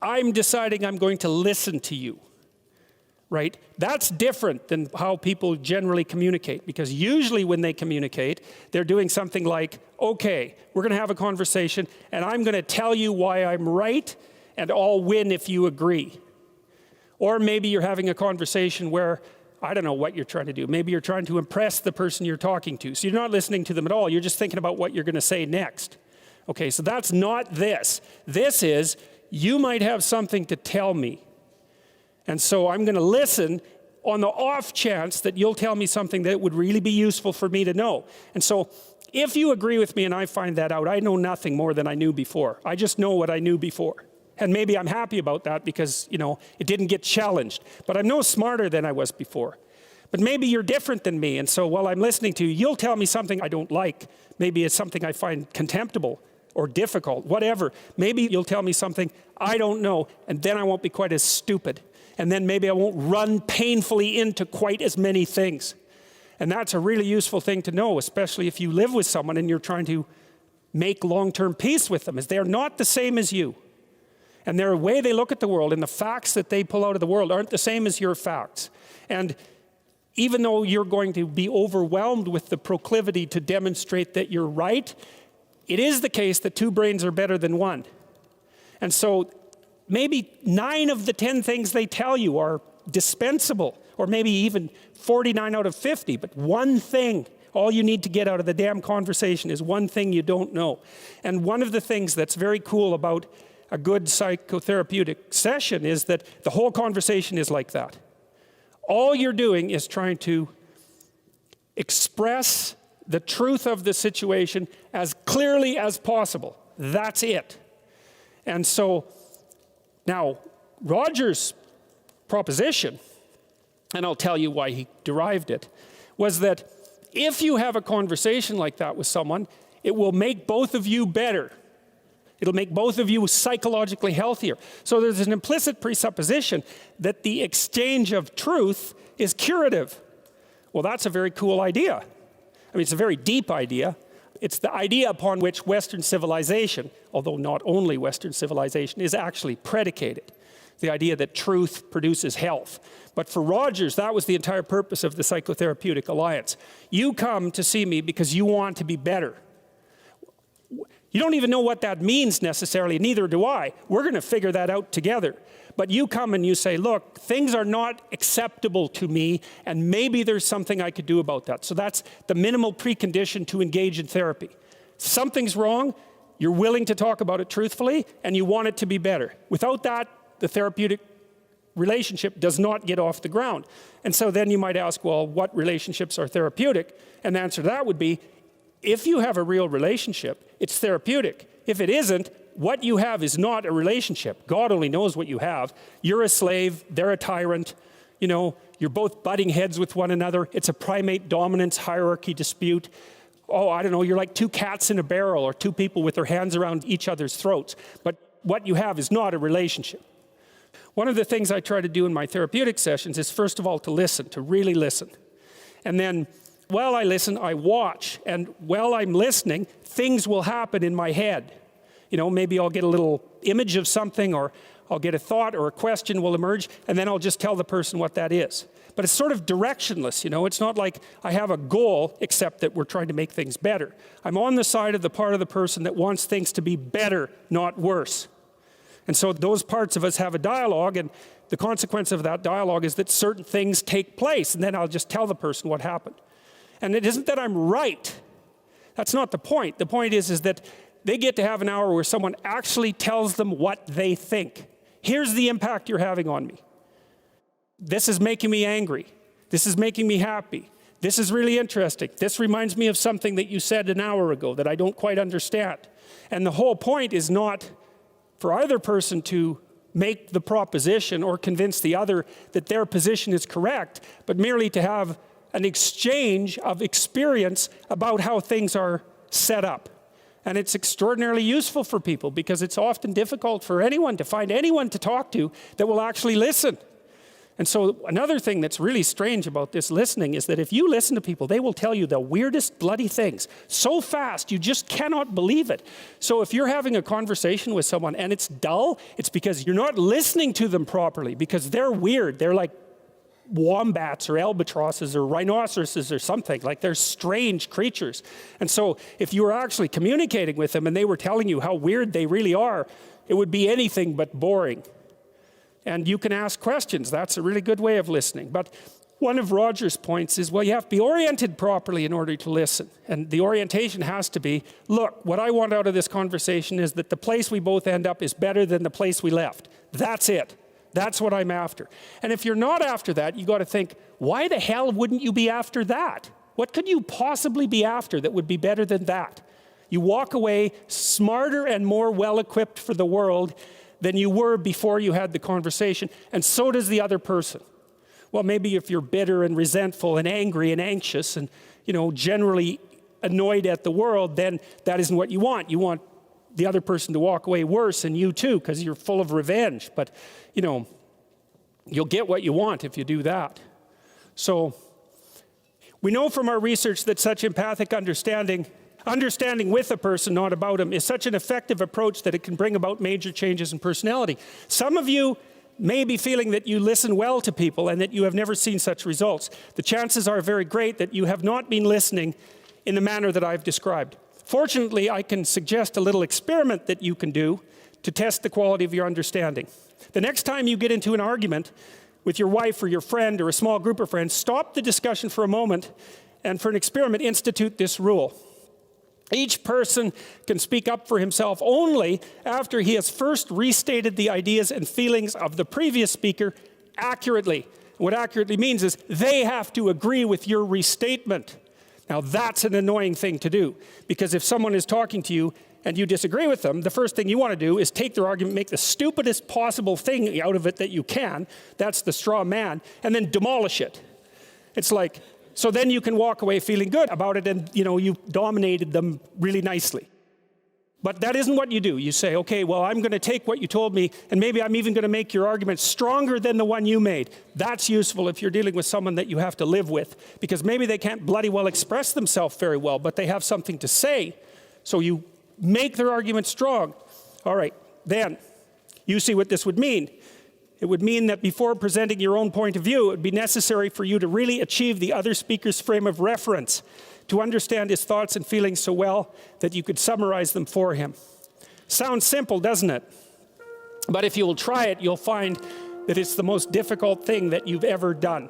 I'm deciding I'm going to listen to you, right? That's different than how people generally communicate, because usually when they communicate, they're doing something like, okay, we're going to have a conversation, and I'm going to tell you why I'm right, and I'll win if you agree. Or maybe you're having a conversation where, I don't know what you're trying to do. Maybe you're trying to impress the person you're talking to. So you're not listening to them at all. You're just thinking about what you're going to say next. Okay, so that's not this. This is, you might have something to tell me. And so I'm going to listen on the off chance that you'll tell me something that would really be useful for me to know. And so if you agree with me and I find that out, I know nothing more than I knew before. I just know what I knew before. And maybe I'm happy about that because, it didn't get challenged. But I'm no smarter than I was before. But maybe you're different than me. And so while I'm listening to you, you'll tell me something I don't like. Maybe it's something I find contemptible or difficult, whatever. Maybe you'll tell me something I don't know, and then I won't be quite as stupid. And then maybe I won't run painfully into quite as many things. And that's a really useful thing to know, especially if you live with someone and you're trying to make long-term peace with them, is they're not the same as you. And their way they look at the world and the facts that they pull out of the world aren't the same as your facts. And even though you're going to be overwhelmed with the proclivity to demonstrate that you're right, it is the case that two brains are better than one. And so maybe 9 of the 10 things they tell you are dispensable, or maybe even 49 out of 50, but one thing, all you need to get out of the damn conversation is one thing you don't know. And one of the things that's very cool about a good psychotherapeutic session is that the whole conversation is like that. All you're doing is trying to express the truth of the situation as clearly as possible. That's it. And so, now, Roger's proposition, and I'll tell you why he derived it, was that if you have a conversation like that with someone, it will make both of you better. It'll make both of you psychologically healthier. So there's an implicit presupposition that the exchange of truth is curative. Well, that's a very cool idea. I mean, it's a very deep idea. It's the idea upon which Western civilization, although not only Western civilization, is actually predicated. The idea that truth produces health. But for Rogers, that was the entire purpose of the Psychotherapeutic Alliance. You come to see me because you want to be better. You don't even know what that means necessarily, neither do I. We're going to figure that out together. But you come and you say, look, things are not acceptable to me, and maybe there's something I could do about that. So that's the minimal precondition to engage in therapy. Something's wrong, you're willing to talk about it truthfully, and you want it to be better. Without that, the therapeutic relationship does not get off the ground. And so then you might ask, well, what relationships are therapeutic? And the answer to that would be, if you have a real relationship, it's therapeutic. If it isn't, what you have is not a relationship. God only knows what you have. You're a slave, they're a tyrant. You're both butting heads with one another. It's a primate dominance hierarchy dispute. Oh, I don't know, you're like 2 cats in a barrel or 2 people with their hands around each other's throats. But what you have is not a relationship. One of the things I try to do in my therapeutic sessions is, first of all, to listen, to really listen. And then, while I listen, I watch. And while I'm listening, things will happen in my head. Maybe I'll get a little image of something, or I'll get a thought or a question will emerge, and then I'll just tell the person what that is. But it's sort of directionless, It's not like I have a goal, except that we're trying to make things better. I'm on the side of the part of the person that wants things to be better, not worse. And so those parts of us have a dialogue, and the consequence of that dialogue is that certain things take place, and then I'll just tell the person what happened. And it isn't that I'm right. That's not the point. The point is that they get to have an hour where someone actually tells them what they think. Here's the impact you're having on me. This is making me angry. This is making me happy. This is really interesting. This reminds me of something that you said an hour ago that I don't quite understand. And the whole point is not for either person to make the proposition or convince the other that their position is correct, but merely to have an exchange of experience about how things are set up. And it's extraordinarily useful for people because it's often difficult for anyone to find anyone to talk to that will actually listen. And so another thing that's really strange about this listening is that if you listen to people, they will tell you the weirdest bloody things so fast you just cannot believe it. So if you're having a conversation with someone and it's dull, it's because you're not listening to them properly, because they're weird. They're like wombats or albatrosses or rhinoceroses or something. Like, they're strange creatures. And so if you were actually communicating with them and they were telling you how weird they really are, it would be anything but boring. And you can ask questions. That's a really good way of listening. But one of Roger's points is, well, you have to be oriented properly in order to listen. And the orientation has to be, look, what I want out of this conversation is that the place we both end up is better than the place we left. That's it. That's what I'm after. And if you're not after that, you got to think, why the hell wouldn't you be after that? What could you possibly be after that would be better than that? You walk away smarter and more well-equipped for the world than you were before you had the conversation, and so does the other person. Well, maybe if you're bitter and resentful and angry and anxious and, generally annoyed at the world, then that isn't what you want. You want the other person to walk away worse, and you too, because you're full of revenge. But, you'll get what you want if you do that. So we know from our research that such empathic understanding with a person, not about him, is such an effective approach that it can bring about major changes in personality. Some of you may be feeling that you listen well to people and that you have never seen such results. The chances are very great that you have not been listening in the manner that I've described. Fortunately, I can suggest a little experiment that you can do to test the quality of your understanding. The next time you get into an argument with your wife or your friend or a small group of friends, stop the discussion for a moment and, for an experiment, institute this rule. Each person can speak up for himself only after he has first restated the ideas and feelings of the previous speaker accurately. What accurately means is they have to agree with your restatement. Now, that's an annoying thing to do, because if someone is talking to you and you disagree with them, the first thing you want to do is take their argument, make the stupidest possible thing out of it that you can. That's the straw man, and then demolish it. It's like, so then you can walk away feeling good about it, and you've dominated them really nicely. But that isn't what you do. You say, okay, well, I'm going to take what you told me, and maybe I'm even going to make your argument stronger than the one you made. That's useful if you're dealing with someone that you have to live with, because maybe they can't bloody well express themselves very well, but they have something to say. So you make their argument strong. All right, then you see what this would mean. It would mean that before presenting your own point of view, it would be necessary for you to really achieve the other speaker's frame of reference, to understand his thoughts and feelings so well that you could summarize them for him. Sounds simple, doesn't it? But if you will try it, you'll find that it's the most difficult thing that you've ever done.